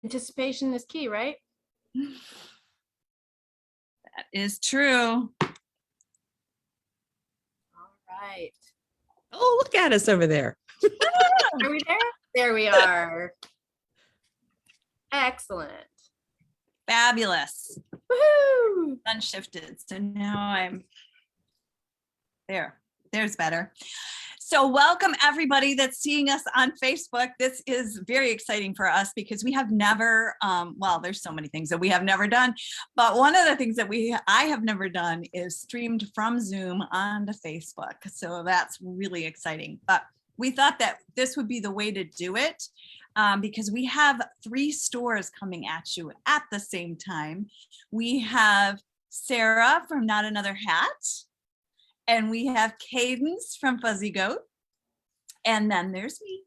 Anticipation is key, right? That is true. All right. Oh, look at us over there. Are we there? There we are. Excellent. Fabulous. Woohoo! Unshifted. So now I'm there. There's better. So welcome everybody that's seeing us on Facebook. This is very exciting for us because we have never, well, there's so many things that we have never done, but one of the things that I have never done is streamed from Zoom onto Facebook. So that's really exciting. But we thought that this would be the way to do it because we have 3 stores coming at you at the same time. We have Sarah from Not Another Hat. And we have Cadence from Fuzzy Goat. And then there's me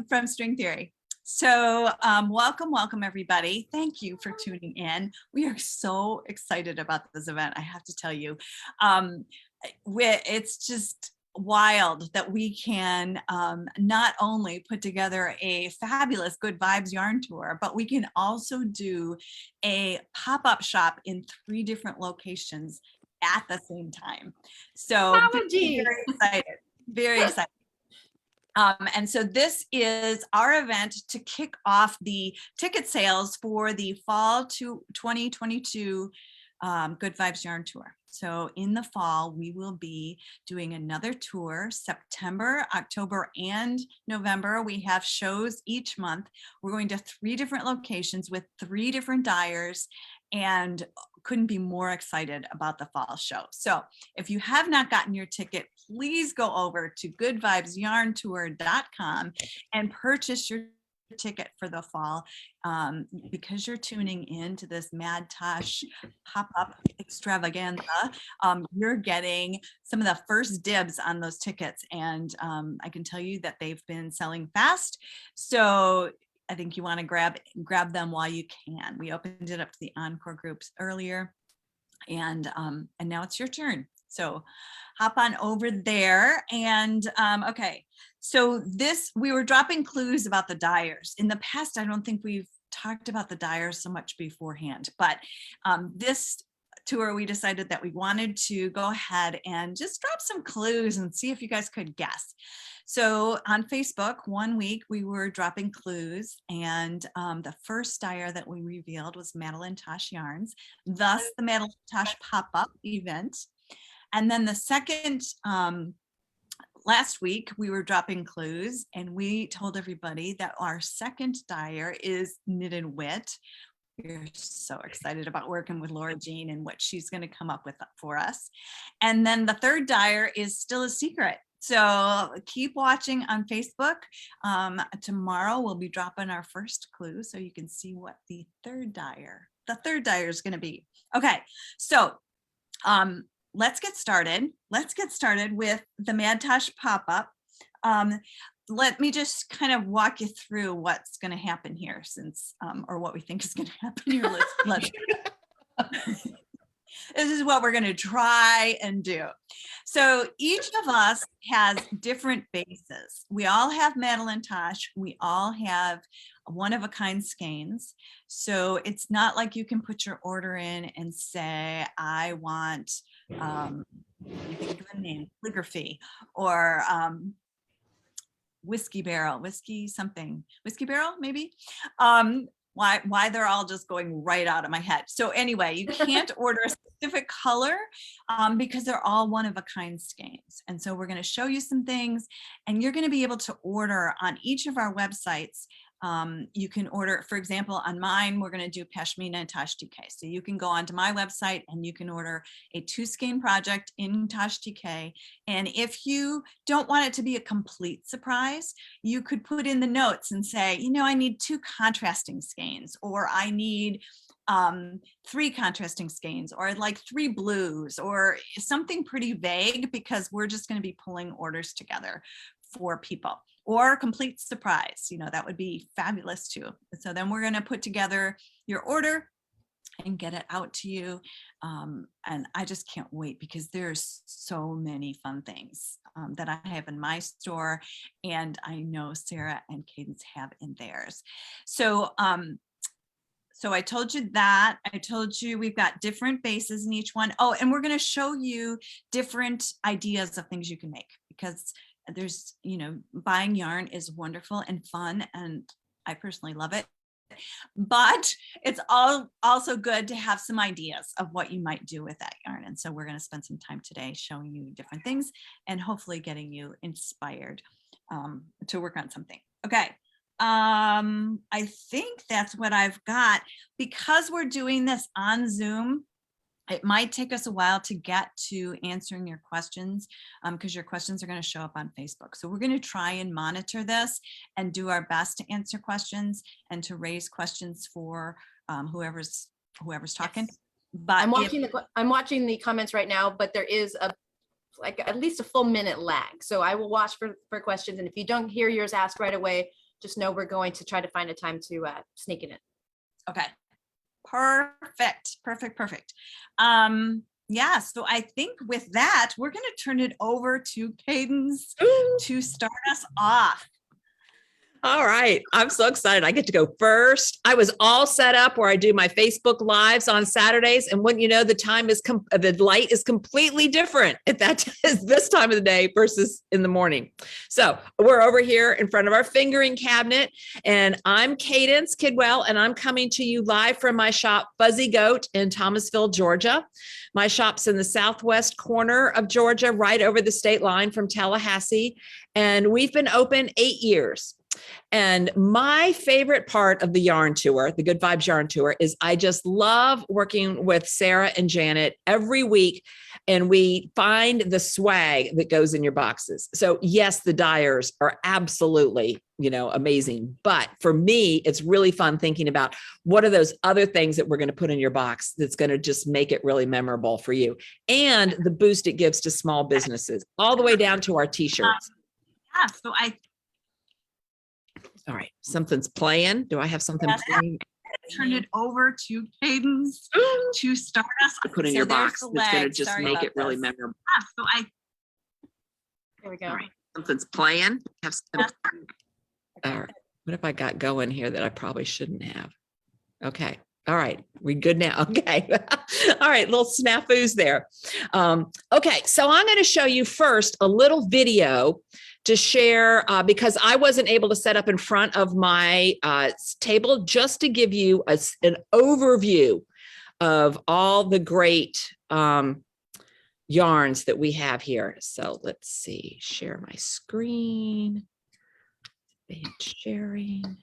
from String Theory. So welcome, everybody. Thank you for tuning in. We are so excited about this event, I have to tell you. It's just wild that we can not only put together a fabulous Good Vibes yarn tour, but we can also do a pop-up shop in 3 different locations at the same time. So very excited, very excited. And so this is our event to kick off the ticket sales for the fall 2022 Good Vibes Yarn Tour. So in the fall, we will be doing another tour, September, October, and November. We have shows each month. We're going to 3 different locations with 3 different dyers, and couldn't be more excited about the fall show. So if you have not gotten your ticket, please go over to goodvibesyarntour.com and purchase your ticket for the fall because you're tuning in to this MadTosh pop-up extravaganza. You're getting some of the first dibs on those tickets, and I can tell you that they've been selling fast. So I think you want to grab them while you can. We opened it up to the Encore groups earlier, and now it's your turn. So hop on over there. And okay, so we were dropping clues about the dyers. In the past, I don't think we've talked about the dyers so much beforehand, but this tour, we decided that we wanted to go ahead and just drop some clues and see if you guys could guess. So on Facebook, one week we were dropping clues, and the first dyer that we revealed was MadTosh Yarns, thus the MadTosh pop-up event. And then the second, last week we were dropping clues, and we told everybody that our second dyer is Knitted Wit. We're so excited about working with Laura Jean and what she's going to come up with for us. And then the third dyer is still a secret. So keep watching on Facebook. Tomorrow we'll be dropping our first clue so you can see what the third dyer is going to be. Okay, so let's get started. Let's get started with the MadTosh pop-up. Let me just kind of walk you through what's going to happen here, since or what we think is going to happen here. Let's This is what we're going to try and do. So each of us has different bases. We all have MadTosh. We all have one-of-a-kind skeins. So it's not like you can put your order in and say, I want, think of a name, calligraphy, or whiskey barrel maybe. Why they're all just going right out of my head. So anyway, you can't order a specific color because they're all one-of-a-kind skeins. And so we're going to show you some things, and you're going to be able to order on each of our websites. You can order, for example, on mine, we're going to do Pashmina and Tosh TK. So you can go onto my website and you can order a 2-skein project in Tosh TK. And if you don't want it to be a complete surprise, you could put in the notes and say, you know, I need 2 contrasting skeins, or I need 3 contrasting skeins, or I'd like 3 blues, or something pretty vague, because we're just going to be pulling orders together for people. Or complete surprise, you know, that would be fabulous too. So then we're going to put together your order, and get it out to you. And I just can't wait because there's so many fun things that I have in my store, and I know Sarah and Cadence have in theirs. So so I told you that. I told you we've got different bases in each one. Oh, and we're going to show you different ideas of things you can make, because there's, you know, buying yarn is wonderful and fun, and I personally love it. But it's also good to have some ideas of what you might do with that yarn. And so we're going to spend some time today showing you different things and hopefully getting you inspired to work on something. Okay. I think that's what I've got. Because we're doing this on Zoom, it might take us a while to get to answering your questions, because your questions are going to show up on Facebook. So we're going to try and monitor this and do our best to answer questions and to raise questions for whoever's talking. Yes. But I'm watching the comments right now, but there is like at least a full minute lag. So I will watch for questions. And if you don't hear yours asked right away, just know we're going to try to find a time to sneak it in. Okay. Perfect. Yeah, so I think with that, we're going to turn it over to Cadence to start us off. All right. I'm so excited. I get to go first. I was all set up where I do my Facebook lives on Saturdays. And when you know, the light is completely different at that this time of the day versus in the morning. So we're over here in front of our fingering cabinet, and I'm Cadence Kidwell, and I'm coming to you live from my shop, Fuzzy Goat, in Thomasville, Georgia. My shop's in the southwest corner of Georgia, right over the state line from Tallahassee. And we've been open 8 years. And my favorite part of the yarn tour, the Good Vibes Yarn Tour, is I just love working with Sarah and Janet every week. And we find the swag that goes in your boxes. So yes, the dyers are absolutely, you know, amazing. But for me, it's really fun thinking about what are those other things that we're going to put in your box that's going to just make it really memorable for you. And the boost it gives to small businesses, all the way down to our t-shirts. Yeah, so All right, something's playing. Do I have something playing? Turn it over to Cadence to start us. Put in So your there's box the that's going to leg. just Sorry make about it really this. memorable. There we go. All right, something's playing. Yeah. All right, what have I got going here that I probably shouldn't have? Okay. All right, we good now? Okay. All right, little snafus there. Okay, so I'm going to show you first a little video to share because I wasn't able to set up in front of my table, just to give you an overview of all the great yarns that we have here. So let's see, share my screen, and sharing.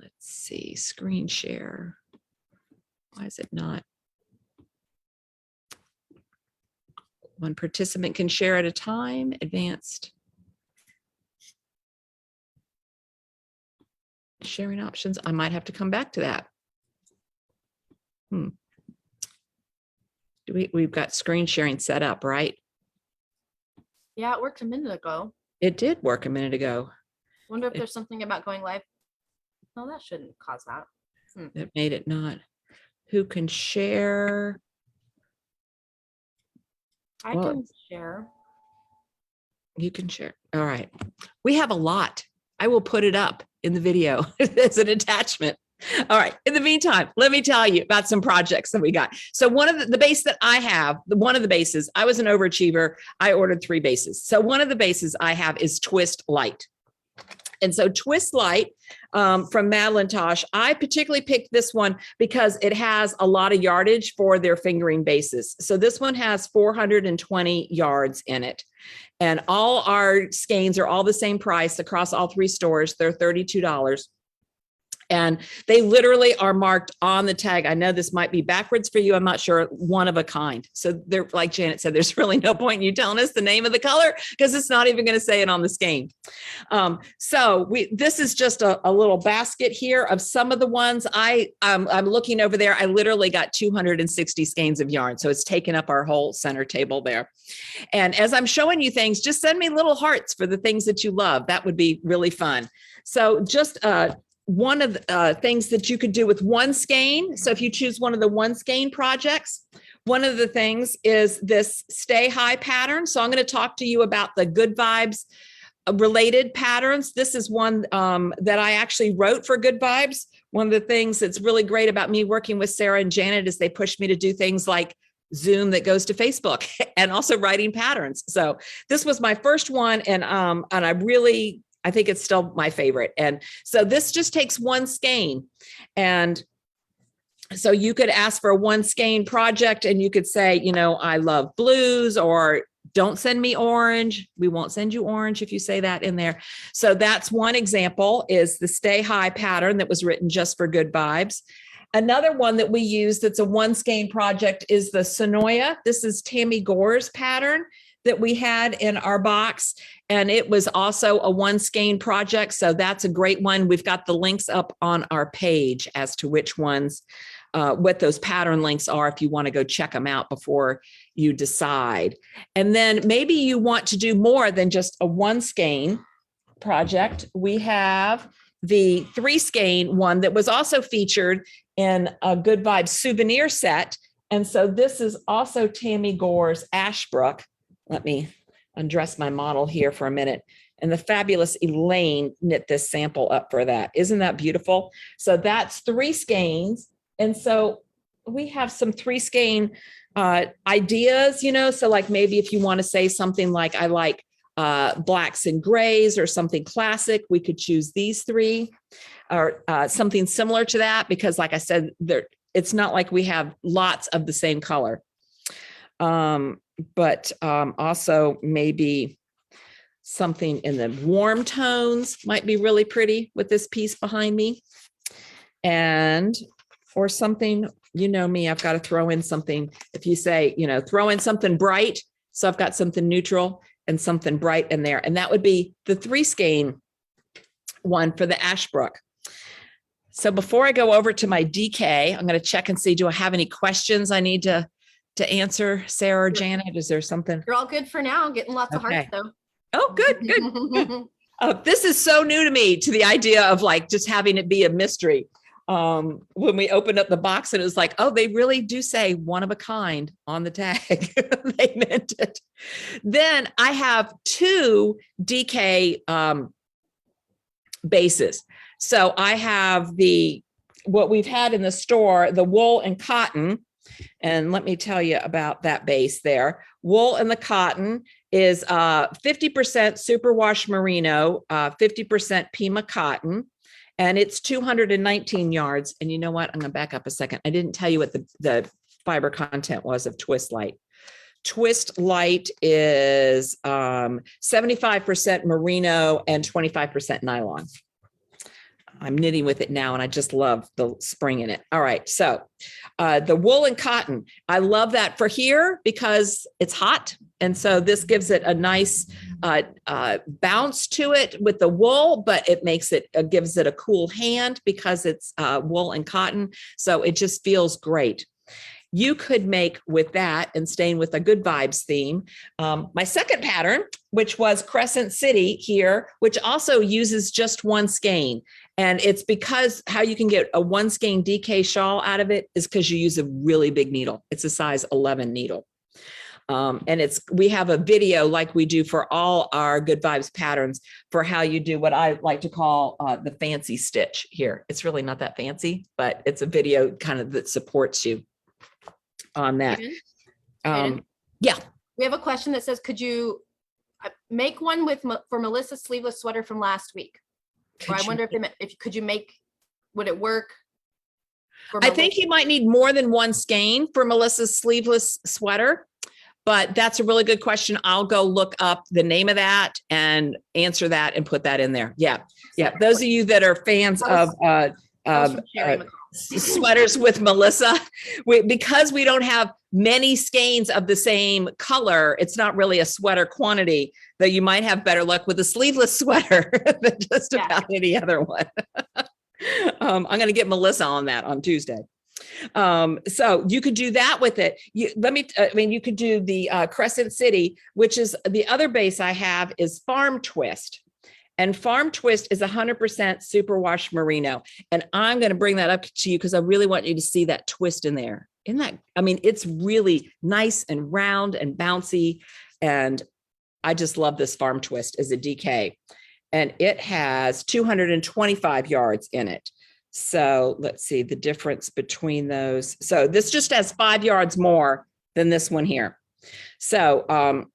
Let's see, screen share. Why is it not? One participant can share at a time. Advanced sharing options. I might have to come back to that. We've got screen sharing set up, right? Yeah, it worked a minute ago. It did work a minute ago. Wonder if there's something about going live. No, that shouldn't cause that. It made it not. Who can share? I Well, can share. You can share. All right. We have a lot. I will put it up in the video as an attachment. All right. In the meantime, let me tell you about some projects that we got. So one of the base that I have, one of the bases, I was an overachiever. I ordered 3 bases. So one of the bases I have is Twist Light. And so Twist Light from MadTosh, I particularly picked this one because it has a lot of yardage for their fingering bases. So this one has 420 yards in it. And all our skeins are all the same price across all 3 stores. They're $32. And they literally are marked on the tag. I know this might be backwards for you. I'm not sure. One of a kind. So they're, like Janet said, there's really no point in you telling us the name of the color because it's not even going to say it on the skein. This is just a little basket here of some of the ones I'm looking over there. I literally got 260 skeins of yarn. So it's taken up our whole center table there. And as I'm showing you things, just send me little hearts for the things that you love. That would be really fun. So just one of the things that you could do with one skein. So if you choose one of the one skein projects, one of the things is this stay high pattern. So I'm going to talk to you about the Good Vibes related patterns. This is one that I actually wrote for Good Vibes. One of the things that's really great about me working with Sarah and Janet is they push me to do things like Zoom that goes to Facebook and also writing patterns. So this was my first one, and I think it's still my favorite. And so this just takes one skein, and so you could ask for a one skein project, and you could say, you know, I love blues, or don't send me orange. We won't send you orange if you say that in there. So that's one example, is the Stay High pattern that was written just for Good Vibes. Another one that we use that's a one skein project is the Sonoya. This is Tammy Gore's pattern that we had in our box, and it was also a one skein project. So that's a great one. We've got the links up on our page as to which ones, what those pattern links are, if you want to go check them out before you decide. And then maybe you want to do more than just a one skein project. We have the 3 skein one that was also featured in a Good Vibes souvenir set. And so this is also Tammy Gore's Ashbrook. Let me undress my model here for a minute. And the fabulous Elaine knit this sample up for that. Isn't that beautiful? So that's 3 skeins. And so we have some 3 skein ideas, you know, so like maybe if you want to say something like, I like blacks and grays or something classic, we could choose these 3, or something similar to that, because like I said, it's not like we have lots of the same color. But also maybe something in the warm tones might be really pretty with this piece behind me. And or something, you know me, I've got to throw in something. If you say, you know, throw in something bright. So I've got something neutral and something bright in there. And that would be the 3 skein one for the Ashbrook. So before I go over to my DK, I'm going to check and see, do I have any questions I need to answer, Sarah or Janet? Is there something? You're all good for now. Getting lots of hearts though. Oh, good, good. This is so new to me, to the idea of like just having it be a mystery. When we opened up the box and it was like, oh, they really do say one of a kind on the tag. They meant it. Then I have 2 DK bases. So I have what we've had in the store, the wool and cotton. And let me tell you about that base there. Wool and the cotton is 50% superwash merino, 50% Pima cotton, and it's 219 yards. And you know what? I'm going to back up a second. I didn't tell you what the fiber content was of Twist Light. Twist Light is 75% merino and 25% nylon. I'm knitting with it now, and I just love the spring in it. All right, so the wool and cotton, I love that for here because it's hot. And so this gives it a nice bounce to it with the wool, but it makes it, gives it a cool hand because it's wool and cotton. So it just feels great. You could make with that, and staying with a Good Vibes theme, my second pattern, which was Crescent City here, which also uses just one skein. And it's because how you can get a one skein DK shawl out of it is because you use a really big needle. It's a size 11 needle. And we have a video like we do for all our Good Vibes patterns for how you do what I like to call the fancy stitch here. It's really not that fancy, but it's a video kind of that supports you on that. Yeah. We have a question that says, could you make one for Melissa's sleeveless sweater from last week? Or I wonder would it work? I think you might need more than one skein for Melissa's sleeveless sweater, but that's a really good question. I'll go look up the name of that and answer that and put that in there. Yeah. Yeah. Those of you that are fans of sweaters with Melissa, because we don't have many skeins of the same color, it's not really a sweater quantity, though you might have better luck with a sleeveless sweater than just about any other one. I'm going to get Melissa on that on Tuesday. So you could do that with it. You could do the Crescent City, which is the other base I have is Farm Twist. And Farm Twist is 100% superwash merino. And I'm going to bring that up to you because I really want you to see that twist in there. Isn't that, I mean, it's really nice and round and bouncy. And I just love this Farm Twist as a DK. And it has 225 yards in it. So let's see the difference between those. So this just has 5 yards more than this one here. So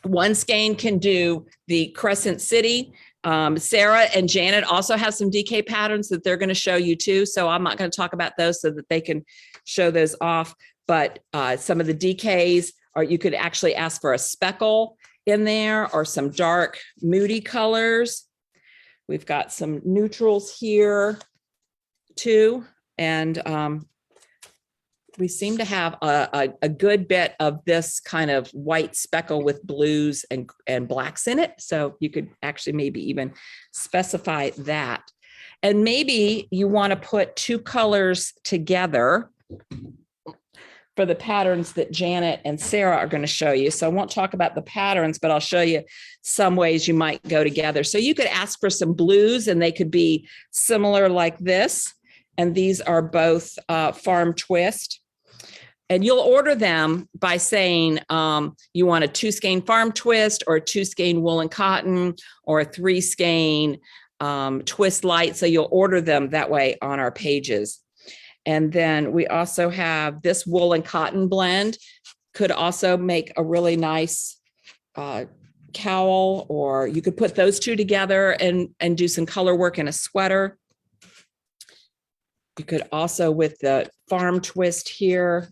one skein can do the Crescent City. Sarah and Janet also have some DK patterns that they're going to show you too. So I'm not going to talk about those so that they can show those off. But some of the DKs, or you could actually ask for a speckle in there or some dark moody colors. We've got some neutrals here too. And we seem to have a good bit of this kind of white speckle with blues and blacks in it. So you could actually maybe even specify that. And maybe you want to put 2 colors together for the patterns that Janet and Sarah are going to show you. So I won't talk about the patterns, but I'll show you some ways you might go together. So you could ask for some blues and they could be similar like this. And these are both Farm Twist. And you'll order them by saying you want a 2 skein Farm Twist or a 2 skein woolen cotton or a 3 skein twist light. So you'll order them that way on our pages. And then we also have this woolen cotton blend could also make a really nice cowl, or you could put those 2 together and do some color work in a sweater. You could also, with the Farm Twist here,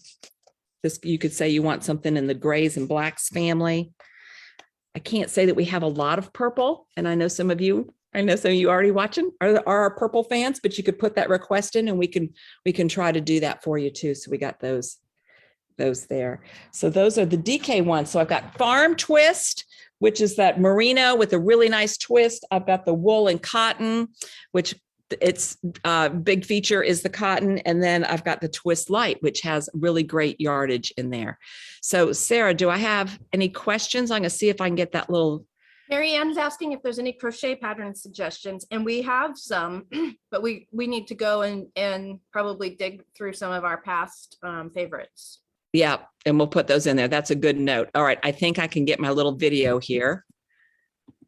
this, you could say you want something in the grays and blacks family. I can't say that we have a lot of purple, and I know some of you already watching are our purple fans, but you could put that request in and we can try to do that for you too. So we got those there. So those are the DK ones. So I've got Farm Twist, which is that merino with a really nice twist. I've got the wool and cotton, which its big feature is the cotton. And then I've got the twist light, which has really great yardage in there. So Sarah, do I have any questions? I'm going to see if I can get that little. Mary Ann's asking if there's any crochet pattern suggestions, and we have some, but we need to go and probably dig through some of our past favorites. Yeah, and we'll put those in there. That's a good note. All right, I think I can get my little video here.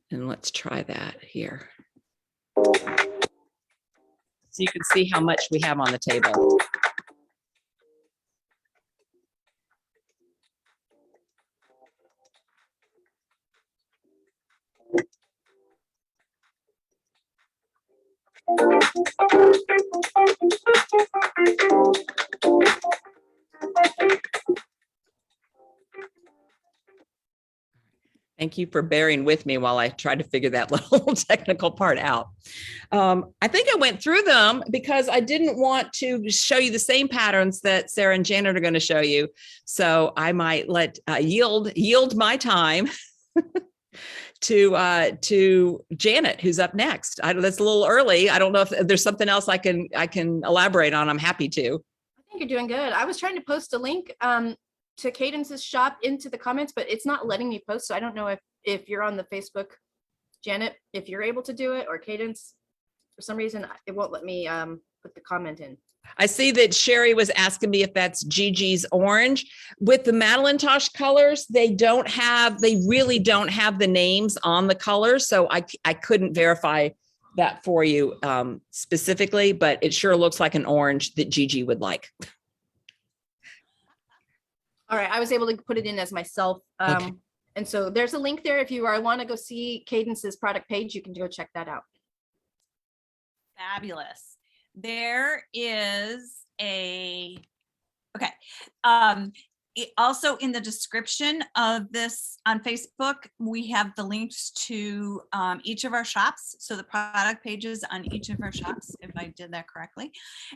And let's try that here. So you can see how much we have on the table. Thank you for bearing with me while I tried to figure that little technical part out. I think I went through them because I didn't want to show you the same patterns that Sarah and Janet are going to show you. So I might let yield my time to Janet, who's up next. That's a little early. I don't know if there's something else I can elaborate on. I'm happy to. I think you're doing good. I was trying to post a link to Cadence's shop into the comments, but it's not letting me post. So I don't know if you're on the Facebook, Janet, if you're able to do it, or Cadence. For some reason, it won't let me put the comment in. I see that Sherry was asking me if that's Gigi's orange. With the MadTosh colors, they really don't have the names on the colors. So I couldn't verify that for you specifically, but it sure looks like an orange that Gigi would like. All right, I was able to put it in as myself. Okay. And so there's a link there. If you want to go see Cadence's product page, you can go check that out. Fabulous. There is also in the description of this on Facebook, we have the links to each of our shops. So the product pages on each of our shops, if I did that correctly.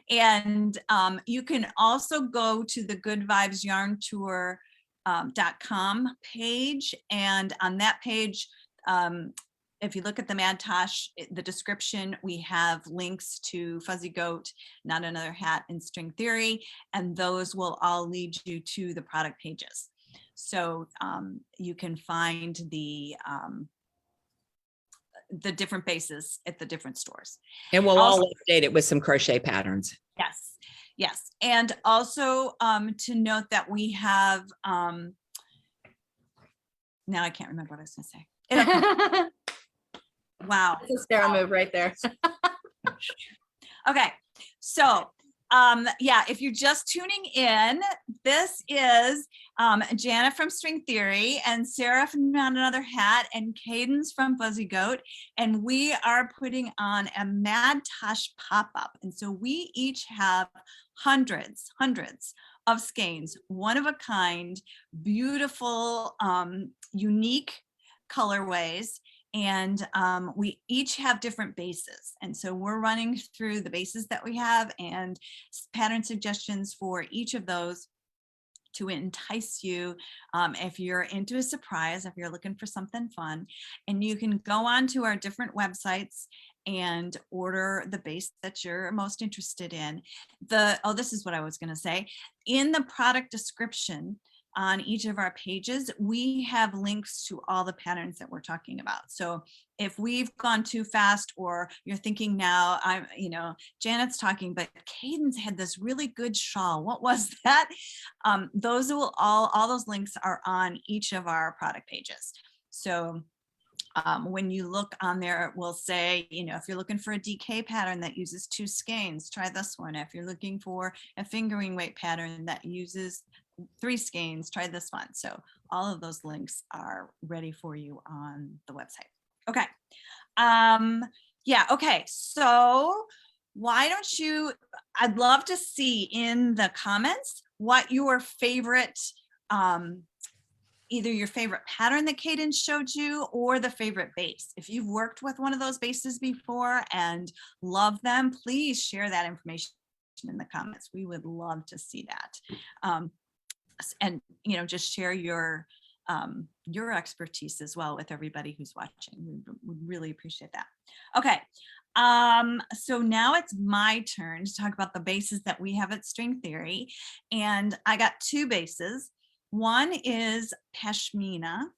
And you can also go to the Good Vibes Yarn Tour.com page. And on that page, if you look at the MadTosh, the description, we have links to Fuzzy Goat, Not Another Hat, and String Theory, and those will all lead you to the product pages. So you can find the the different bases at the different stores. And we'll Also- all update it with some crochet patterns. Yes, yes. And also to note that we have, now I can't remember what I was gonna say. That's Wow. a Sarah move right there. Okay, so yeah, if you're just tuning in, this is Janet from String Theory and Sarah from Not Another Hat and Cadence from Fuzzy Goat, and we are putting on a MadTosh pop-up. And so we each have hundreds of skeins, one of a kind, beautiful, unique colorways. And we each have different bases. And so we're running through the bases that we have and pattern suggestions for each of those to entice you if you're into a surprise, if you're looking for something fun. And you can go on to our different websites and order the base that you're most interested in. Oh, this is what I was going to say. In the product description, on each of our pages, we have links to all the patterns that we're talking about. So if we've gone too fast, or you're thinking now, Janet's talking, but Cadence had this really good shawl. What was that? Those will all those links are on each of our product pages. So when you look on there, it will say, if you're looking for a DK pattern that uses 2 skeins, try this one. If you're looking for a fingering weight pattern that uses 3 skeins, try this one. So all of those links are ready for you on the website. Okay. Yeah. Okay. So why don't you, I'd love to see in the comments what your favorite, either your favorite pattern that Cadence showed you or the favorite base. If you've worked with one of those bases before and love them, please share that information in the comments. We would love to see that. And just share your expertise as well with everybody who's watching. We really appreciate that. Okay, so now it's my turn to talk about the bases that we have at String Theory, and I got 2 bases. One is Pashmina,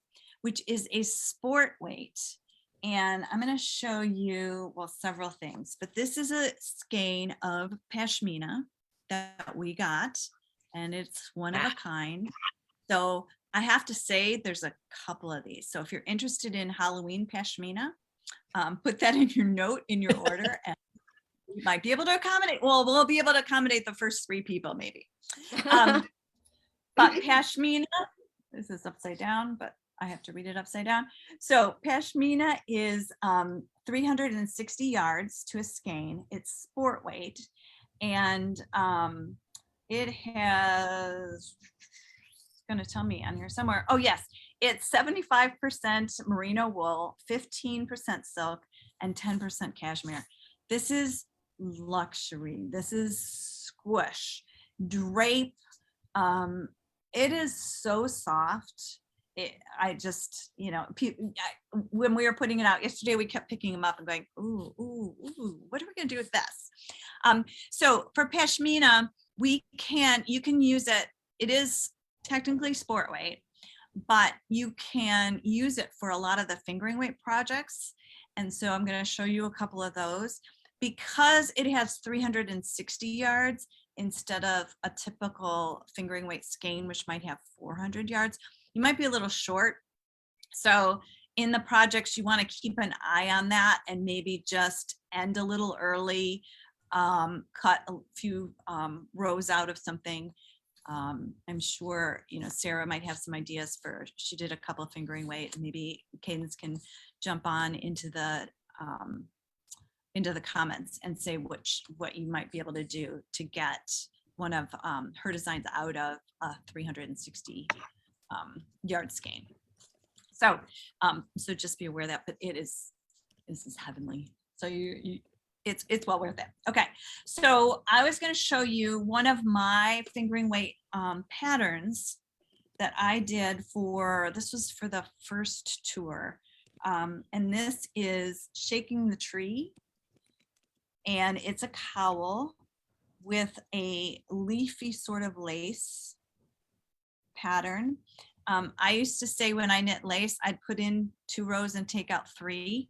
which is a sport weight, and I'm going to show you, well, several things, but this is a skein of Pashmina that we got. And it's one of a kind. So I have to say there's a couple of these. So if you're interested in Halloween Pashmina, put that in your note in your order and we might be able to accommodate. Well, we'll be able to accommodate the first 3 people maybe. But Pashmina, this is upside down, but I have to read it upside down. So Pashmina is 360 yards to a skein. It's sport weight. And it has, it's going to tell me on here somewhere. Oh, yes. It's 75% merino wool, 15% silk, and 10% cashmere. This is luxury. This is squish, drape. It is so soft. I just, when we were putting it out yesterday, we kept picking them up and going, ooh, ooh, ooh, what are we going to do with this? So for Pashmina, you can use it. It is technically sport weight, but you can use it for a lot of the fingering weight projects. And so I'm going to show you a couple of those. Because it has 360 yards instead of a typical fingering weight skein, which might have 400 yards, you might be a little short. So in the projects, you want to keep an eye on that and maybe just end a little early. Cut a few rows out of something. I'm sure, Sarah might have some ideas she did a couple of fingering weight, and maybe Cadence can jump on into the comments and say what you might be able to do to get one of her designs out of a 360 yard skein. So just be aware of that, but this is heavenly. So it's well worth it. Okay, so I was going to show you one of my fingering weight patterns that I did this was for the first tour. And this is Shaking the Tree. And it's a cowl with a leafy sort of lace pattern. I used to say when I knit lace, I'd put in 2 rows and take out 3.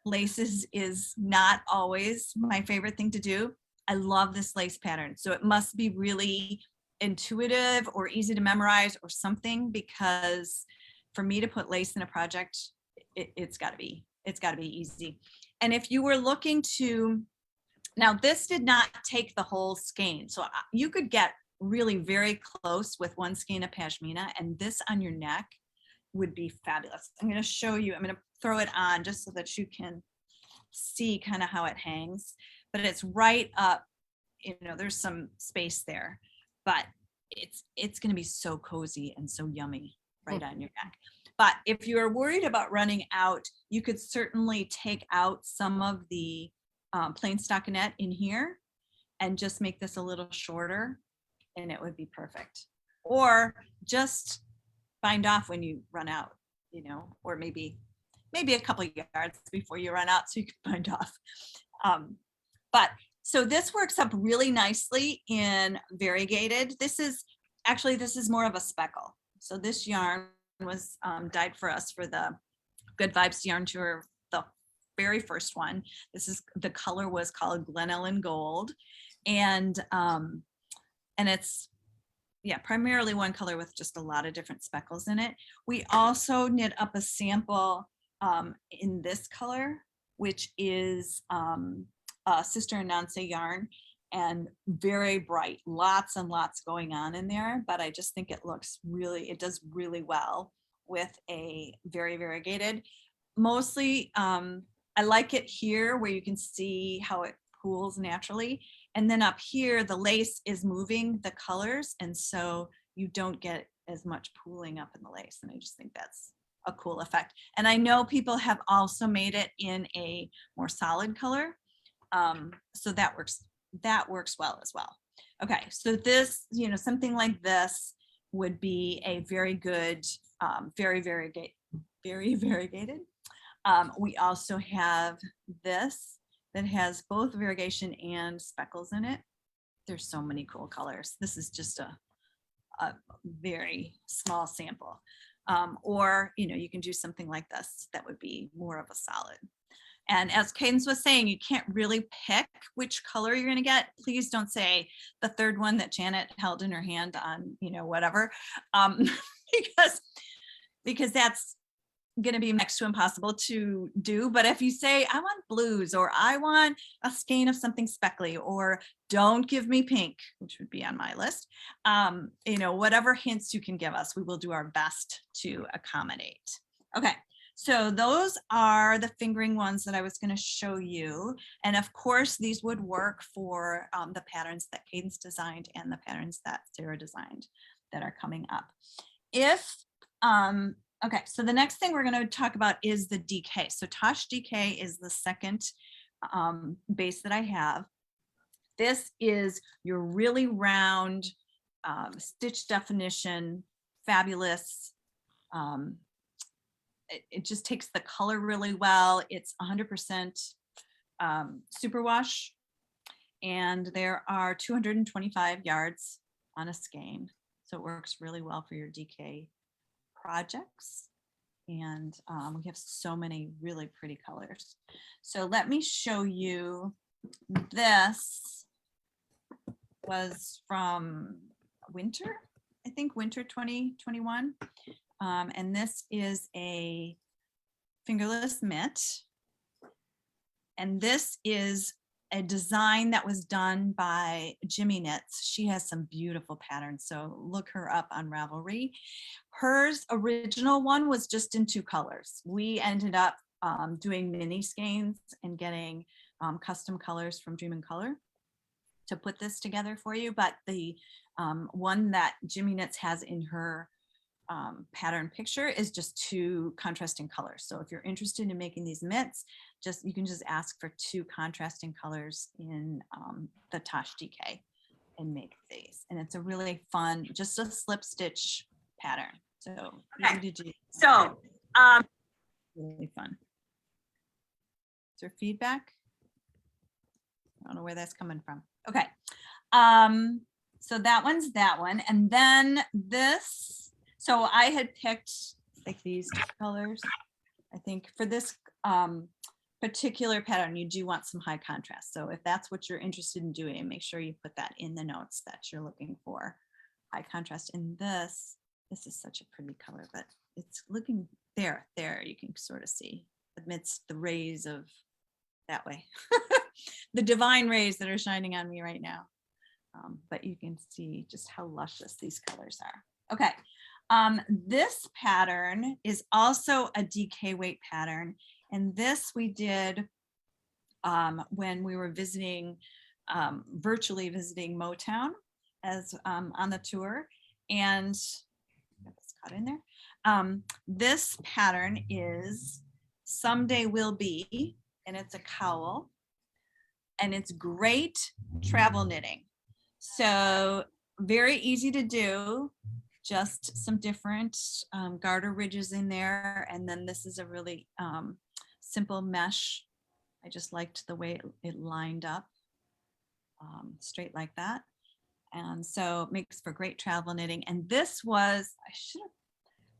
Laces is not always my favorite thing to do. I love this lace pattern. So it must be really intuitive or easy to memorize or something, because for me to put lace in a project, it's gotta be easy. And if you were looking to, now this did not take the whole skein. So you could get really very close with one skein of pashmina, and this on your neck would be fabulous. I'm going to show you, I'm going to throw it on just so that you can see kind of how it hangs, but it's right up, you know, there's some space there, but it's going to be so cozy and so yummy right on your neck. But if you're worried about running out, you could certainly take out some of the plain stockinette in here and just make this a little shorter, and it would be perfect. Or just bind off when you run out, you know, or maybe a couple of yards before you run out so you can bind off. But so this works up really nicely in variegated. This is more of a speckle. So this yarn was dyed for us for the Good Vibes Yarn Tour, the very first one. The color was called Glen Ellen Gold, and it's, yeah, primarily one color with just a lot of different speckles in it. We also knit up a sample in this color, which is Sister Nance yarn, and very bright, lots and lots going on in there. But I just think it does really well with a very variegated. Mostly, I like it here where you can see how it pools naturally. And then up here, the lace is moving the colors, and so you don't get as much pooling up in the lace. And I just think that's a cool effect. And I know people have also made it in a more solid color. So that works well as well. Okay, so this, you know, something like this would be a very good, very variegated. We also have this that has both variegation and speckles in it. There's so many cool colors. This is just a very small sample. Or, you know, you can do something like this that would be more of a solid. And as Cadence was saying, you can't really pick which color you're going to get. Please don't say the third one that Janet held in her hand on, you know, whatever, because that's going to be next to impossible to do. But if you say, I want blues, or I want a skein of something speckly, or don't give me pink, which would be on my list, you know, whatever hints you can give us, we will do our best to accommodate. Okay. So those are the fingering ones that I was going to show you. And of course, these would work for the patterns that Cadence designed and the patterns that Sarah designed that are coming up. Okay, so the next thing we're going to talk about is the DK. So Tosh DK is the second base that I have. This is your really round stitch definition, fabulous. It just takes the color really well. It's 100% superwash, and there are 225 yards on a skein. So it works really well for your DK projects. And we have so many really pretty colors. So let me show you. This was from winter, I think winter 2021. And this is a fingerless mitt. And this is a design that was done by Jimmy Knits. She has some beautiful patterns, so look her up on Ravelry. Hers original one was just in 2 colors. We ended up doing mini skeins and getting custom colors from Dream and Color to put this together for you. But the one that Jimmy Knits has in her pattern picture is just 2 contrasting colors. So if you're interested in making these mitts, you can just ask for 2 contrasting colors in the Tosh DK and make these. And it's a really fun, just a slip stitch pattern. So easy to do. So really fun. Is there feedback? I don't know where that's coming from. Okay. So that one's that one. And then this, so I had picked like these 2 colors, I think, for this particular pattern, you do want some high contrast. So if that's what you're interested in doing, make sure you put that in the notes that you're looking for. High contrast in this is such a pretty color, but it's looking there, you can sort of see amidst the rays of that way, the divine rays that are shining on me right now. But you can see just how luscious these colors are. Okay, this pattern is also a DK weight pattern. And this we did when we were visiting, virtually visiting Motown as on the tour. And got this caught in there. This pattern is Someday Will Be, and it's a cowl. And it's great travel knitting. So very easy to do, just some different garter ridges in there. And then this is a really simple mesh. I just liked the way it lined up straight like that. And so it makes for great travel knitting. And this was, I should have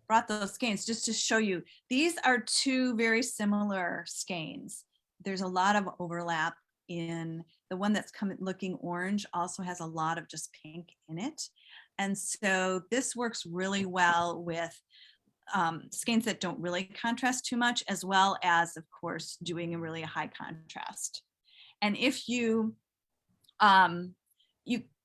brought those skeins just to show you. These are two very similar skeins. There's a lot of overlap in the one that's looking orange, also has a lot of just pink in it. And so this works really well with skeins that don't really contrast too much, as well as, of course, doing a really high contrast. And if you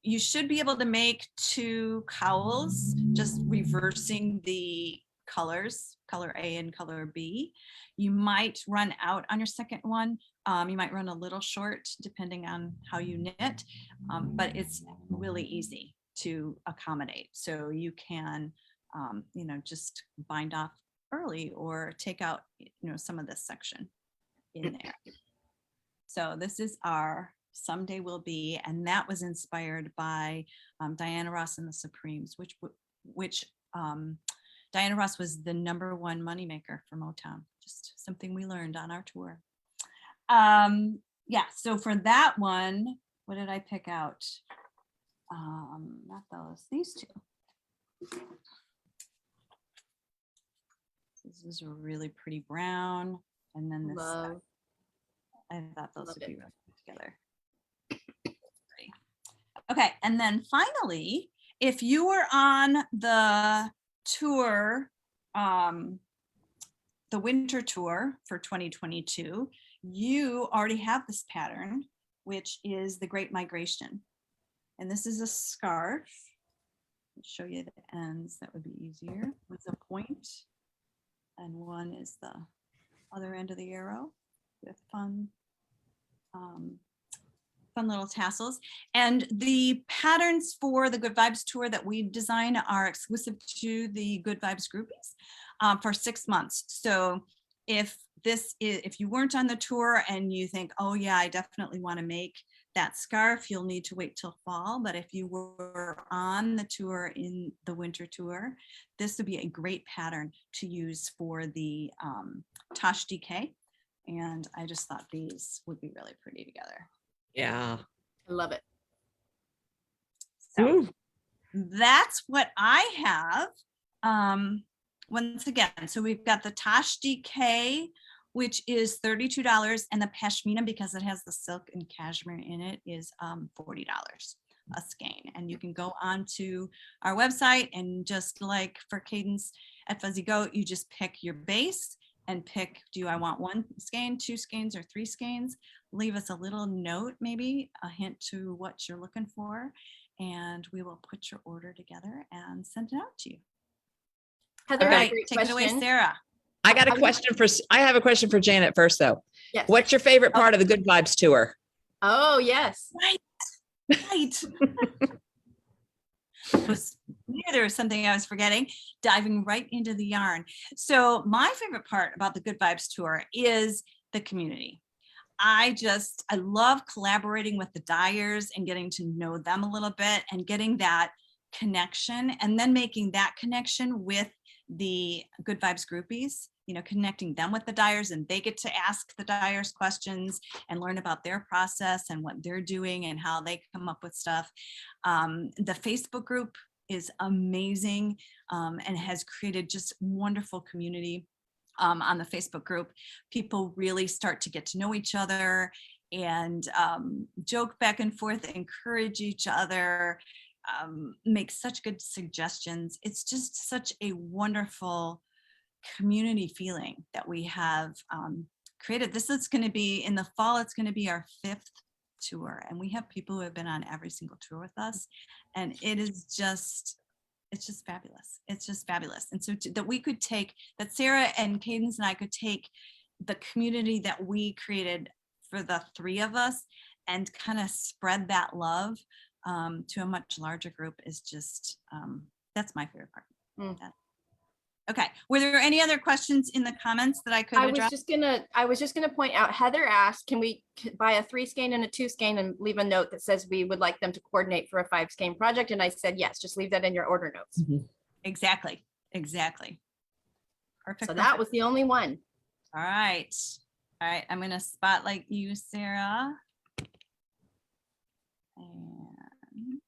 you should be able to make two cowls, just reversing the colors, color A and color B. You might run out on your second one. You might run a little short depending on how you knit, but it's really easy to accommodate. So you can, just bind off early or take out, some of this section in there. So this is our Someday Will Be, and that was inspired by Diana Ross and the Supremes, which Diana Ross was the #1 moneymaker for Motown. Just something we learned on our tour. Yeah, so for that one, what did I pick out? Not those, these two. This is a really pretty brown, and then this. Love. I thought those Love would be it. really good together. Okay, and then finally, if you were on the tour, the winter tour for 2022, you already have this pattern, which is the Great Migration. And this is a scarf. I'll show you the ends, that would be easier, with a point. And one is the other end of the arrow with fun little tassels. And the patterns for the Good Vibes tour that we design are exclusive to the Good Vibes groupies for 6 months. So if you weren't on the tour and you think, oh yeah, I definitely want to make that scarf, you'll need to wait till fall. But if you were on the tour in the winter tour, this would be a great pattern to use for the Tosh DK. And I just thought these would be really pretty together. Yeah. I love it. So Ooh. that's what I have. Once again, so we've got the Tosh DK, which is $32, and the Pashmina, because it has the silk and cashmere in it, is $40 a skein. And you can go on to our website and just like for Cadence at Fuzzy Goat, you just pick your base and pick, do I want 1 skein, 2 skeins, or 3 skeins? Leave us a little note, maybe a hint to what you're looking for, and we will put your order together and send it out to you. Heather, All I have a right, great take it away, question. Sarah. I have a question for Janet first though. Yes. What's your favorite part of the Good Vibes tour? Oh, yes. Right. There was something I was forgetting, diving right into the yarn. So my favorite part about the Good Vibes tour is the community. I love collaborating with the dyers and getting to know them a little bit and getting that connection, and then making that connection with the Good Vibes groupies, connecting them with the dyers, and they get to ask the dyers questions and learn about their process and what they're doing and how they come up with stuff. The Facebook group is amazing and has created just wonderful community on the Facebook group, people really start to get to know each other and joke back and forth, encourage each other, make such good suggestions. It's just such a wonderful community feeling that we have created. This is going to be in the fall. It's going to be our 5th tour, and we have people who have been on every single tour with us, and it's just fabulous. It's just fabulous. And so that we could take that, Sarah and Cadence and I could take the community that we created for the 3 of us and kind of spread that love to a much larger group is just that's my favorite part. Okay. Were there any other questions in the comments that I could address? I was just gonna point out, Heather asked, can we buy a 3 skein and a 2 skein and leave a note that says we would like them to coordinate for a 5 skein project? And I said, yes, just leave that in your order notes. Exactly. Perfect. So that was the only one. All right. I'm going to spotlight you, Sarah. And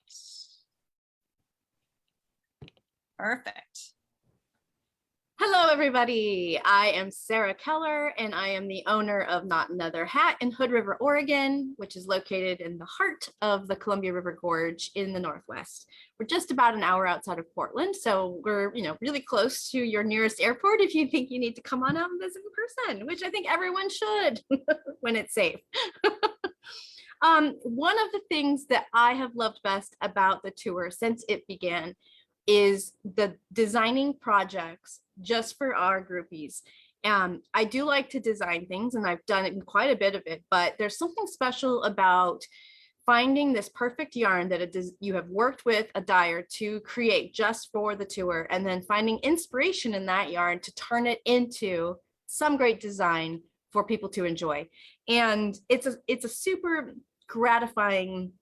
perfect. Hello, everybody. I am Sarah Keller, and I am the owner of Not Another Hat in Hood River, Oregon, which is located in the heart of the Columbia River Gorge in the Northwest. We're just about an hour outside of Portland, so we're really close to your nearest airport if you think you need to come on out and visit in person, which I think everyone should when it's safe. One of the things that I have loved best about the tour since it began is the designing projects just for our groupies. I do like to design things, and I've done quite a bit of it, but there's something special about finding this perfect yarn that you have worked with a dyer to create just for the tour, and then finding inspiration in that yarn to turn it into some great design for people to enjoy. And it's a super gratifying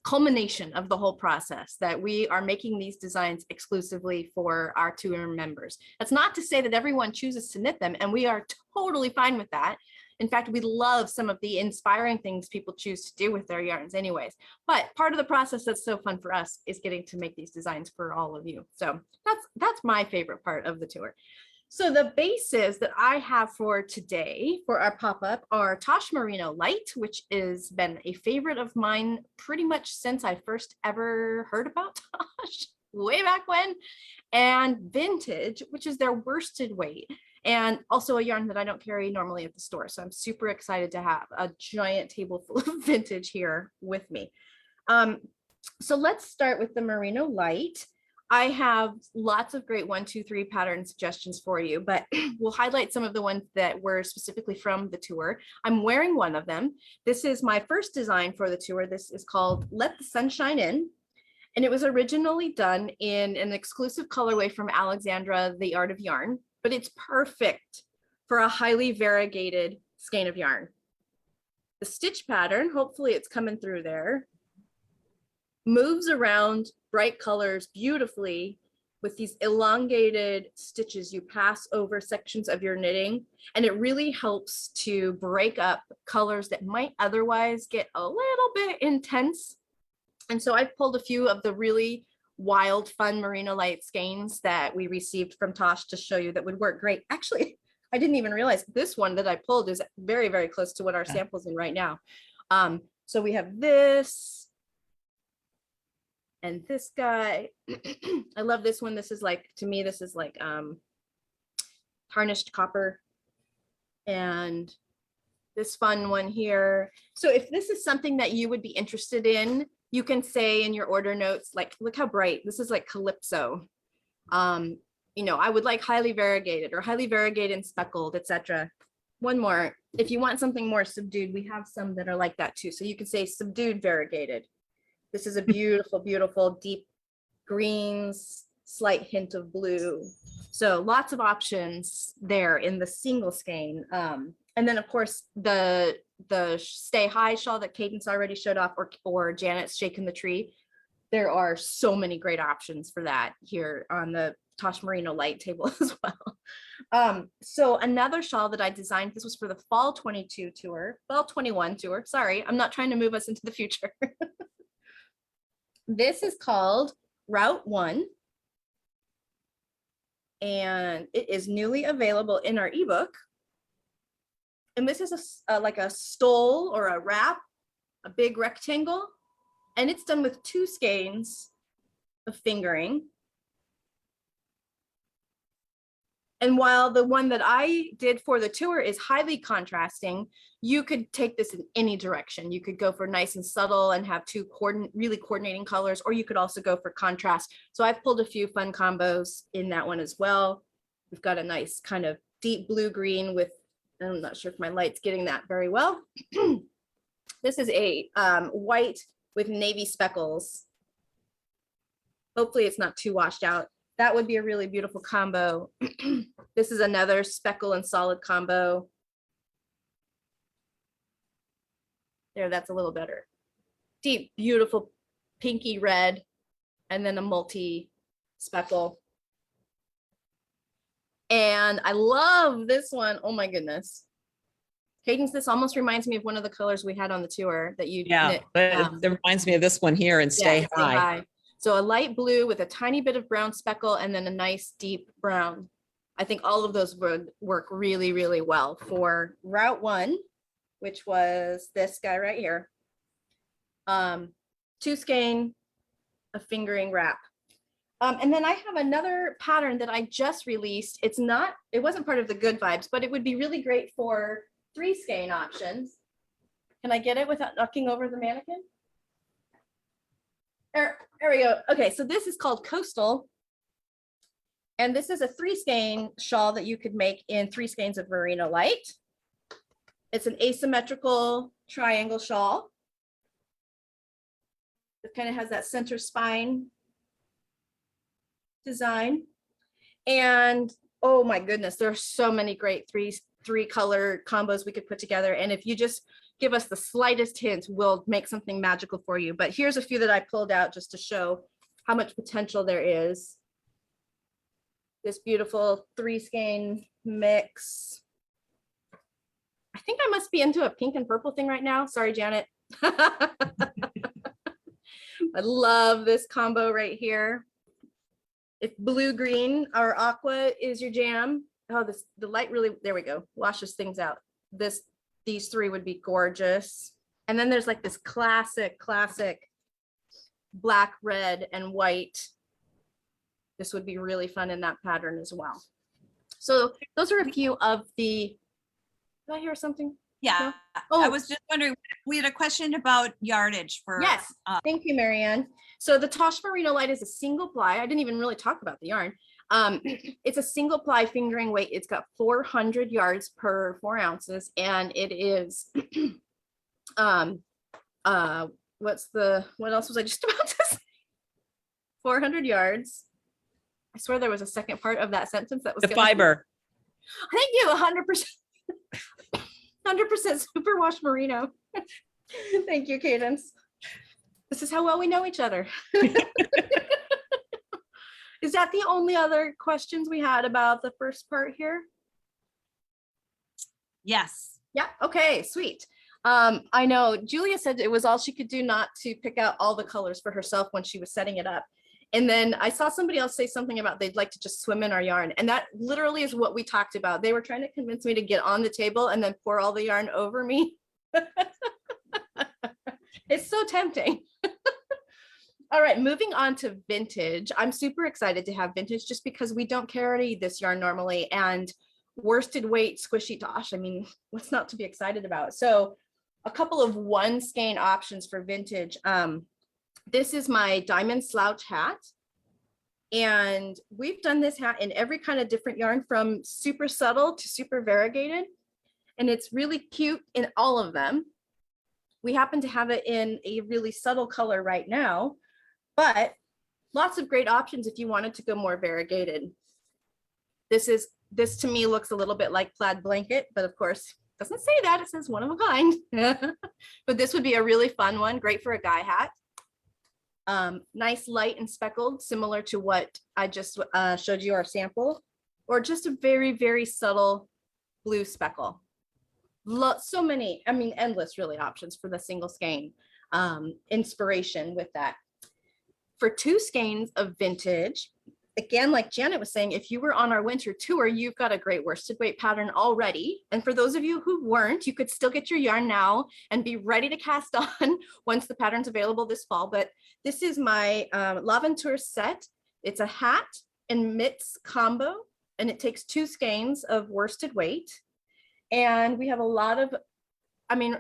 culmination of the whole process that we are making these designs exclusively for our tour members. That's not to say that everyone chooses to knit them, and we are totally fine with that. In fact, we love some of the inspiring things people choose to do with their yarns anyways. But part of the process that's so fun for us is getting to make these designs for all of you. So that's my favorite part of the tour. So the bases that I have for today for our pop-up are Tosh Merino Light, which has been a favorite of mine pretty much since I first ever heard about Tosh, way back when, and Vintage, which is their worsted weight, and also a yarn that I don't carry normally at the store. So I'm super excited to have a giant table full of Vintage here with me. So let's start with the Merino Light. I have lots of great 1, 2, 3 pattern suggestions for you, but we'll highlight some of the ones that were specifically from the tour. I'm wearing one of them. This is my first design for the tour. This is called Let the Sunshine In, and it was originally done in an exclusive colorway from Alexandra, The Art of Yarn, but it's perfect for a highly variegated skein of yarn. The stitch pattern, hopefully it's coming through there, moves around bright colors beautifully with these elongated stitches. You pass over sections of your knitting, and it really helps to break up colors that might otherwise get a little bit intense. And so I've pulled a few of the really wild, fun Merino Light skeins that we received from Tosh to show you that would work great. Actually, I didn't even realize this one that I pulled is very, very close to what our sample's in right now. So we have this, and this guy. I love this one. This is to me, this is tarnished copper. And this fun one here. So if this is something that you would be interested in, you can say in your order notes, look how bright. This is like Calypso. I would like highly variegated or highly variegated and speckled, etc. One more. If you want something more subdued, we have some that are like that too. So you can say subdued variegated. This is a beautiful, beautiful deep greens, slight hint of blue. So lots of options there in the single skein. And then of course the Stay High shawl that Cadence already showed off, or Janet's Shaking the Tree. There are so many great options for that here on the Tosh Merino Light table as well. So another shawl that I designed, this was for the fall 22 tour, fall 21 tour. Sorry, I'm not trying to move us into the future. This is called Route 1. and it is newly available in our ebook. And this is like a stole or a wrap, a big rectangle, and it's done with 2 skeins of fingering. And while the one that I did for the tour is highly contrasting, you could take this in any direction. You could go for nice and subtle and have 2 really coordinating colors, or you could also go for contrast. So I've pulled a few fun combos in that one as well. We've got a nice kind of deep blue green with, I'm not sure if my light's getting that very well. This is a white with navy speckles. Hopefully it's not too washed out. That would be a really beautiful combo. This is another speckle and solid combo. There, that's a little better. Deep, beautiful pinky red, and then a multi speckle. And I love this one. Oh my goodness. Cadence, this almost reminds me of one of the colors we had on the tour that you Yeah, knit. but it reminds me of this one here and Stay Yeah, High. So a light blue with a tiny bit of brown speckle and then a nice deep brown. I think all of those would work really, really well for route 1, which was this guy right here. 2 skein, a fingering wrap. And then I have another pattern that I just released. It wasn't part of the Good Vibes, but it would be really great for 3 skein options. Can I get it without knocking over the mannequin? There we go. Okay, so this is called Coastal. And this is a 3 skein shawl that you could make in 3 skeins of Merino Light. It's an asymmetrical triangle shawl. It kind of has that center spine design. And oh my goodness, there are so many great three color combos we could put together. And if you just give us the slightest hint, we'll make something magical for you. But here's a few that I pulled out just to show how much potential there is. This beautiful 3 skein mix. I think I must be into a pink and purple thing right now. Sorry, Janet. I love this combo right here. If blue green or aqua is your jam, oh, the light really, there we go, washes things out. These 3 would be gorgeous. And then there's like this classic black, red, and white. This would be really fun in that pattern as well. So those are a few of the, did I hear something? Yeah. No? Oh, I was just wondering, we had a question about yardage for. yes. Thank you, Marianne. So the Tosh Merino Light is a single ply. I didn't even really talk about the yarn. It's a single ply fingering weight. It's got 400 yards per 4 ounces, and it is what else was I just about to say? 400 yards. I swear there was a second part of that sentence that was The fiber. Thank you. 100%. 100% superwash merino. Thank you, Cadence. This is how well we know each other. Is that the only other questions we had about the first part here? Yes. Yeah. Okay, sweet. I know Julia said it was all she could do not to pick out all the colors for herself when she was setting it up. And then I saw somebody else say something about they'd like to just swim in our yarn. And that literally is what we talked about. They were trying to convince me to get on the table and then pour all the yarn over me. It's so tempting. All right, moving on to vintage. I'm super excited to have vintage just because we don't carry this yarn normally, and worsted weight squishy Tosh. I mean, what's not to be excited about? So a couple of 1 skein options for vintage. This is my diamond slouch hat. And we've done this hat in every kind of different yarn, from super subtle to super variegated. And it's really cute in all of them. We happen to have it in a really subtle color right now, but lots of great options if you wanted to go more variegated. This to me looks a little bit like plaid blanket, but of course doesn't say that, it says one of a kind. But this would be a really fun one, great for a guy hat. Nice light and speckled, similar to what I just showed you our sample, or just a very, very subtle blue speckle. So many, I mean, endless really options for the single skein inspiration with that. For 2 skeins of vintage, again, like Janet was saying, if you were on our winter tour, you've got a great worsted weight pattern already. And for those of you who weren't, you could still get your yarn now and be ready to cast on once the pattern's available this fall. But this is my L'Aventure set. It's a hat and mitts combo, and it takes 2 skeins of worsted weight. And we have a lot of, I mean,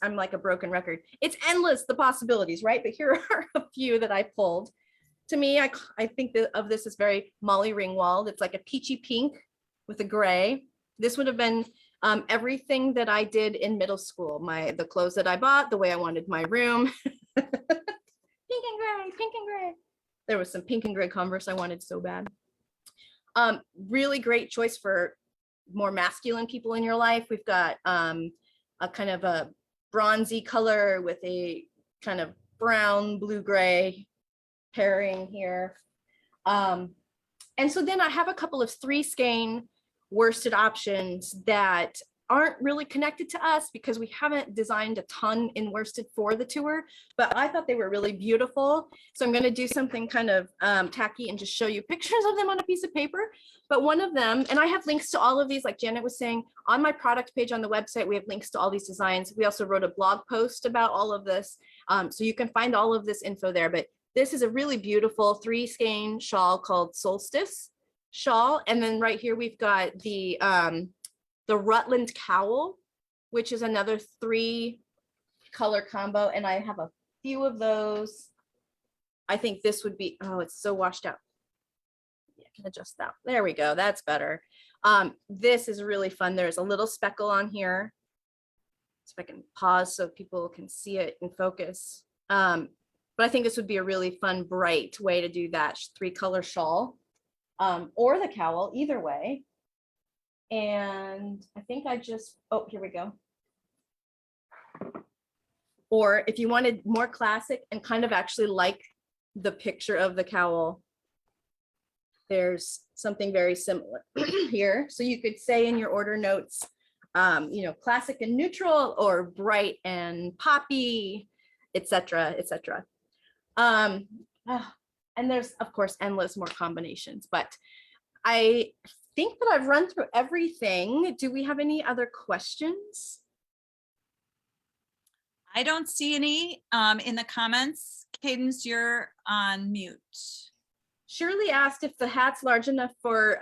I'm like a broken record. It's endless, the possibilities, right? But here are a few that I pulled. To me, I think of this as very Molly Ringwald. It's like a peachy pink with a gray. This would have been everything that I did in middle school. The clothes that I bought, the way I wanted my room. Pink and gray, pink and gray. There was some pink and gray Converse I wanted so bad. Really great choice for more masculine people in your life. We've got a kind of a bronzy color with a kind of brown, blue, gray pairing here. And so then I have a couple of 3 skein worsted options that aren't really connected to us because we haven't designed a ton in worsted for the tour, but I thought they were really beautiful. So I'm going to do something kind of tacky and just show you pictures of them on a piece of paper. But one of them, and I have links to all of these, like Janet was saying, on my product page on the website, we have links to all these designs. We also wrote a blog post about all of this. So you can find all of this info there, but this is a really beautiful 3 skein shawl called Solstice shawl. And then right here, we've got the Rutland cowl, which is another 3 color combo. And I have a few of those. I think this would be, oh, it's so washed out. Yeah, I can adjust that. There we go. That's better. This is really fun. There's a little speckle on here. So if I can pause so people can see it in focus. But I think this would be a really fun, bright way to do that 3 color shawl or the cowl, either way. And I think oh, here we go. Or if you wanted more classic and kind of actually like the picture of the cowl, there's something very similar here. So you could say in your order notes, classic and neutral or bright and poppy, etc., etc. And there's, of course, endless more combinations, but I think that I've run through everything. Do we have any other questions? I don't see any in the comments. Cadence, you're on mute. Shirley asked if the hat's large enough for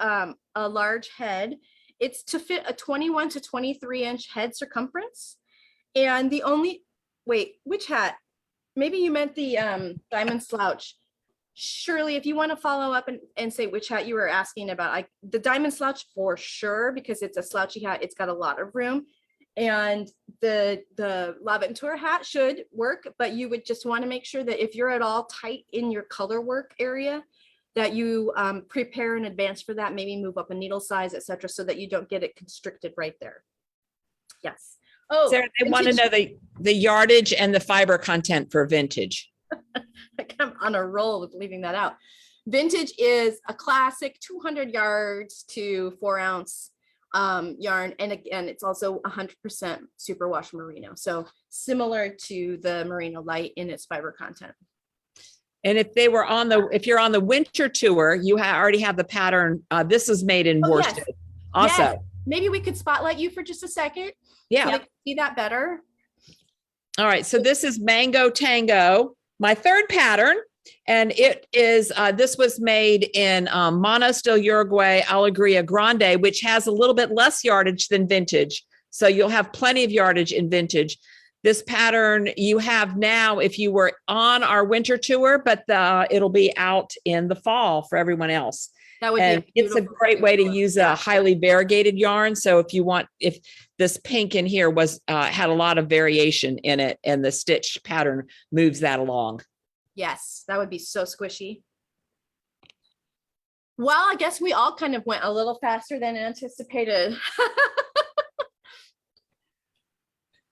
a large head. It's to fit a 21 to 23 inch head circumference. And the only, wait, which hat? Maybe you meant the diamond slouch. Shirley, if you want to follow up and say which hat you were asking about, the diamond slouch for sure, because it's a slouchy hat, it's got a lot of room. And the L'Aventure hat should work, but you would just want to make sure that if you're at all tight in your color work area, that you prepare in advance for that, maybe move up a needle size, etc., so that you don't get it constricted right there. Yes. Oh, Sarah, they want to know the yardage and the fiber content for vintage. I'm on a roll with leaving that out. Vintage is a classic 200 yards to 4 ounce yarn. And again, it's also 100% superwash merino. So similar to the merino light in its fiber content. And if you're on the winter tour, you already have the pattern. This is made in worsted. Yes. Also. Yes. Maybe we could spotlight you for just a second. Yeah. So they can see that better. All right. So this is Mango Tango, my 3rd pattern. And it is, this was made in Manos del Uruguay Alegría Grande, which has a little bit less yardage than vintage. So you'll have plenty of yardage in vintage. This pattern you have now if you were on our winter tour, but it'll be out in the fall for everyone else. That would And be it's a great way to use a highly variegated yarn. So if this pink in here had a lot of variation in it, and the stitch pattern moves that along. Yes, that would be so squishy. Well, I guess we all kind of went a little faster than anticipated.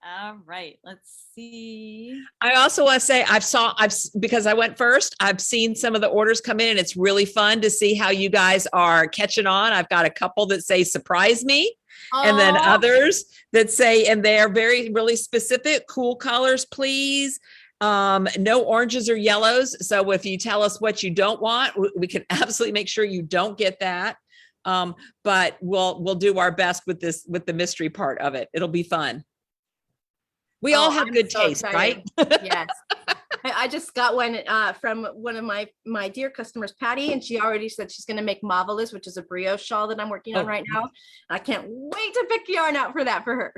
All right, let's see. I also want to say because I went first, I've seen some of the orders come in, and it's really fun to see how you guys are catching on. I've got a couple that say surprise me. And then others that say, and they're really specific, cool colors, please. No oranges or yellows. So if you tell us what you don't want, we can absolutely make sure you don't get that. But we'll do our best with the mystery part of it. It'll be fun. We all have I'm good so taste, right? excited. Yes. I just got one from one of my dear customers, Patty, and she already said she's going to make Marvelous, which is a brioche shawl that I'm working on right now. I can't wait to pick yarn out for that for her.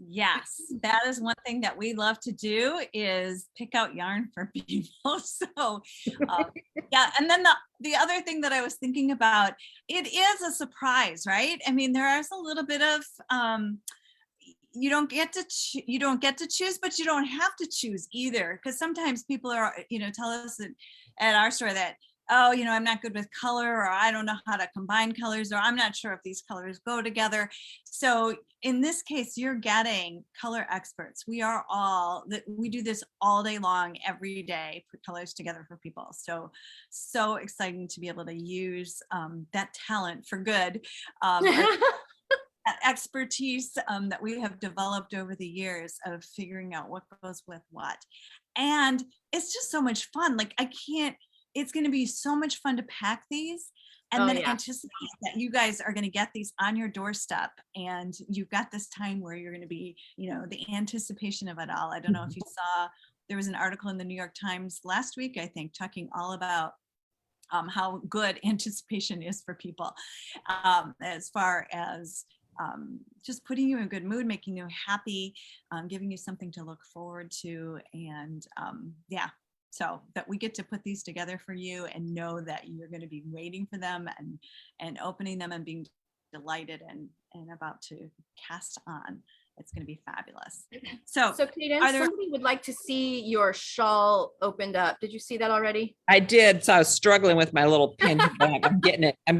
Yes, that is one thing that we love to do, is pick out yarn for people. So yeah, and then the other thing that I was thinking about, it is a surprise, right? I mean, there is a little bit of you don't get to choose, but you don't have to choose either, because sometimes people are, tell us at our store that, oh, I'm not good with color, or I don't know how to combine colors, or I'm not sure if these colors go together. So in this case, you're getting color experts. We do this all day long, every day, put colors together for people. So exciting to be able to use that talent for good. That expertise that we have developed over the years of figuring out what goes with what. And it's just so much fun. Like, it's going to be so much fun to pack these, and then anticipate that you guys are going to get these on your doorstep, and you've got this time where you're going to be, the anticipation of it all. I don't know if you saw, there was an article in the New York Times last week, I think, talking all about how good anticipation is for people, as far as just putting you in a good mood, making you happy, giving you something to look forward to. And so that we get to put these together for you and know that you're going to be waiting for them and opening them and being delighted and about to cast on. It's going to be fabulous. So Kaden, somebody would like to see your shawl opened up. Did you see that already? I did. So I was struggling with my little pen bag. I'm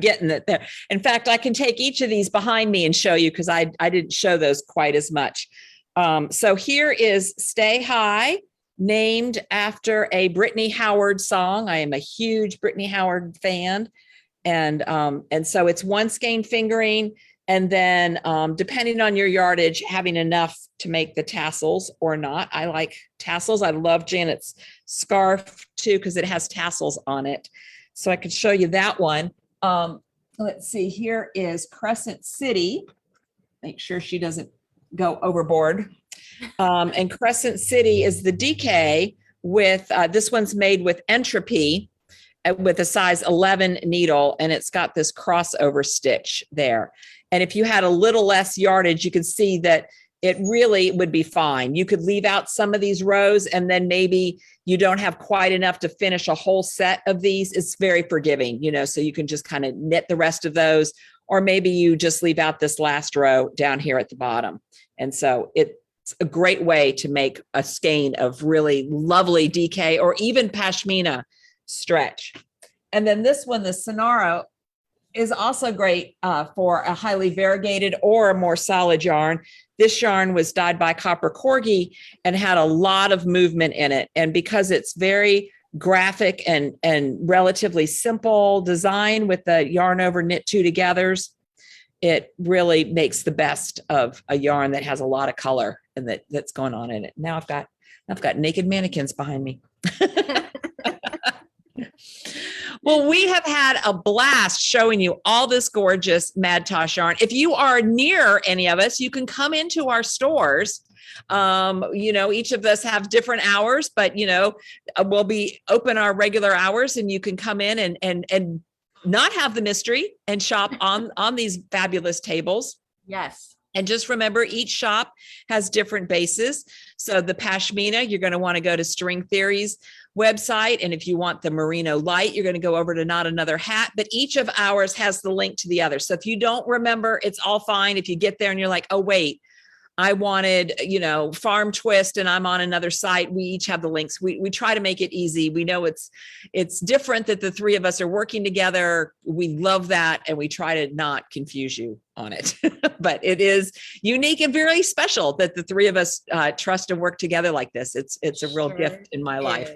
getting it there. In fact, I can take each of these behind me and show you, because I didn't show those quite as much. So here is Stay High, named after a Brittany Howard song. I am a huge Brittany Howard fan. And so it's one skein fingering, and then depending on your yardage, having enough to make the tassels or not. I like tassels. I love Janet's scarf too, because it has tassels on it. So I could show you that one. Let's see, here is Crescent City. Make sure she doesn't go overboard. And Crescent City is the DK with, this one's made with Entropy, with a size 11 needle, and it's got this crossover stitch there. And if you had a little less yardage, you could see that it really would be fine. You could leave out some of these rows, and then maybe you don't have quite enough to finish a whole set of these. It's very forgiving, so you can just kind of knit the rest of those, or maybe you just leave out this last row down here at the bottom. And so it's a great way to make a skein of really lovely DK or even pashmina stretch. And then this one, the Sonaro, is also great for a highly variegated or a more solid yarn. This yarn was dyed by Copper Corgi and had a lot of movement in it. And because it's very graphic and relatively simple design with the yarn over knit two togethers, it really makes the best of a yarn that has a lot of color and that's going on in it. Now I've got naked mannequins behind me. Well, we have had a blast showing you all this gorgeous MadTosh yarn. If you are near any of us, you can come into our stores. Each of us have different hours, but we'll be open our regular hours, and you can come in and not have the mystery and shop on these fabulous tables. Yes. And just remember, each shop has different bases. So the pashmina, you're going to want to go to String Theory's website. And if you want the merino light, you're going to go over to Not Another Hat. But each of ours has the link to the other. So if you don't remember, it's all fine. If you get there and you're like, oh, wait, I wanted, Farm Twist, and I'm on another site. We each have the links. We try to make it easy. We know it's different that the three of us are working together. We love that. And we try to not confuse you on it, but it is unique and very special that the three of us trust and work together like this. It's a real gift in my life.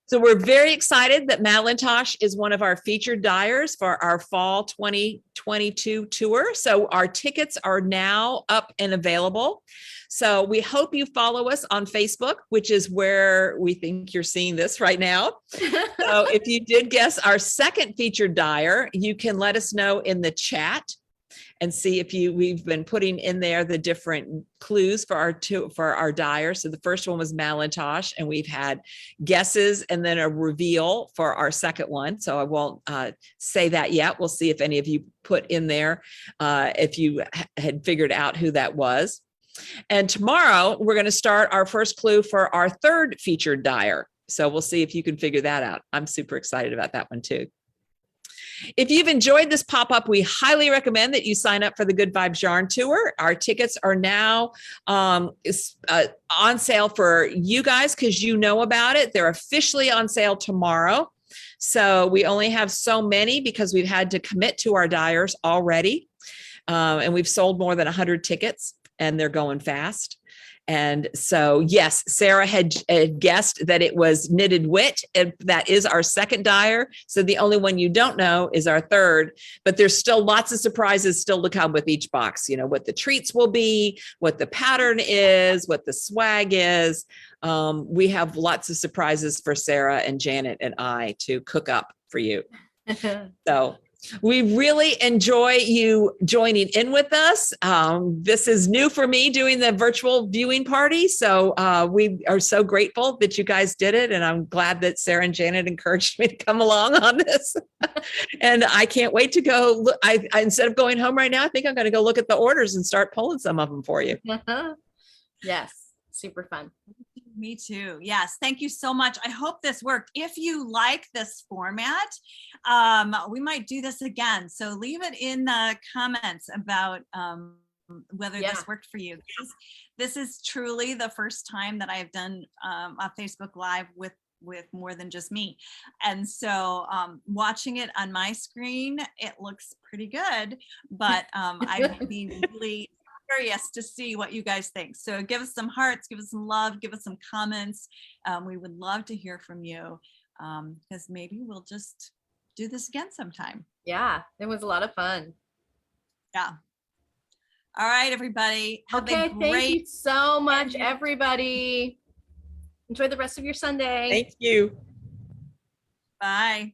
So we're very excited that MadTosh is one of our featured dyers for our fall 2022 tour. So our tickets are now up and available. So we hope you follow us on Facebook, which is where we think you're seeing this right now. So if you did guess our second featured dyer, you can let us know in the chat and see if we've been putting in there the different clues for our dyer. So the first one was MadTosh, and we've had guesses and then a reveal for our second one. So I won't say that yet. We'll see if any of you put in there if you had figured out who that was. And tomorrow we're going to start our first clue for our third featured dyer. So we'll see if you can figure that out. I'm super excited about that one too. If you've enjoyed this pop-up, we highly recommend that you sign up for the Good Vibes Yarn Tour. Our tickets are now on sale for you guys because you know about it. They're officially on sale tomorrow. So we only have so many because we've had to commit to our dyers already. And we've sold more than 100 tickets and they're going fast. And so, yes, Sarah had guessed that it was Knitted Wit, and that is our second dyer. So the only one you don't know is our third, but there's still lots of surprises still to come with each box. You know, what the treats will be, what the pattern is, what the swag is. We have lots of surprises for Sarah and Janet and I to cook up for you. So we really enjoy you joining in with us. This is new for me doing the virtual viewing party. So we are so grateful that you guys did it. And I'm glad that Sarah and Janet encouraged me to come along on this. And I can't wait to go. Look, I instead of going home right now, I think I'm going to go look at the orders and start pulling some of them for you. Yes, super fun. Me too. Yes. Thank you so much. I hope this worked. If you like this format, we might do this again. So leave it in the comments about whether this worked for you. This is truly the first time that I've done a Facebook Live with more than just me. And so watching it on my screen, it looks pretty good, but I'd be really curious to see what you guys think. So give us some hearts, give us some love, give us some comments. We would love to hear from you because maybe we'll just do this again sometime. Yeah, it was a lot of fun. Yeah. All right, everybody. Okay, thank you so much, everybody. Enjoy the rest of your Sunday. Thank you. Bye.